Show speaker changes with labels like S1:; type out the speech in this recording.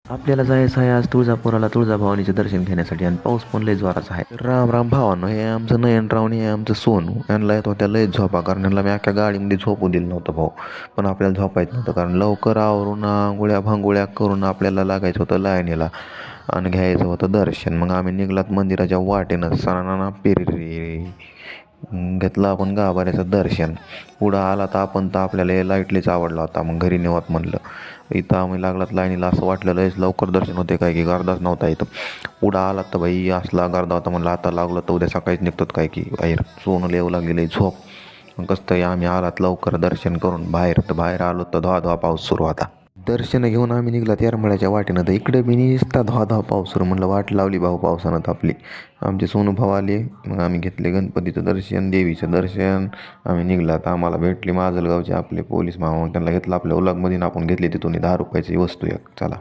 S1: आपल्याला जायचं आहे आज तुळजापुराला तुळजाभवानीचे दर्शन घेण्यासाठी आणि पाऊस पण लय जोराचा आहे. राम राम भावानं, हे आमचं नयनराव आणि हे आमचं सोनू यांना येत होत्या लय झोपा, कारण यांना मी अख्ख्या गाडीमध्ये झोपू दिलं नव्हतं भाऊ. पण आपल्याला झोपायचं नव्हतं, कारण लवकर आवरून आंघोळ्या भांगोळ्या करून आपल्याला लागायचं होतं लाईनीला आणि घ्यायचं होतं दर्शन. मग आम्ही निघलात मंदिराच्या वाटेनं सणाना पेरी घेतलं आपण गाभाऱ्याचं दर्शन. पुढं आला तर आपण तर आपल्याला हे लाईटलीच आवडला होता. मग घरी नेवत म्हणलं. इथं आम्ही लागलात लाईनीला, असं वाटलं लयच लवकर दर्शन होते काय की गर्दाच नव्हता इथं. पुढं आलात तर बाई असला गर्दा होता, म्हणलं आता लागलं तर उद्या सकाळीच निघतात काय की बाहेर. सोनं येऊ लागलेलं झोप. मग कसं तरी आम्ही आलात लवकर दर्शन करून बाहेर. तर बाहेर आलो तर धोधो पाऊस सुरू होता. दर्शन घेऊन आम्ही निघलात येरमाळ्याच्या वाटेनं, तर इकडे बी नुसता धोधो पाऊस सुरू. म्हणलं वाट लावली भाऊ पावसानं आपली. आमचे सोनू भाऊ आले, मग आम्ही घेतले गणपतीचं दर्शन, देवीचं दर्शन. आम्ही निघलात. आम्हाला भेटले माजलगावचे आपले पोलीस मामा, मग त्यांना घेतलं आपल्या उलागमध्ये, आपण घेतली तिथून 10 रुपयाची वस्तू एक. चला.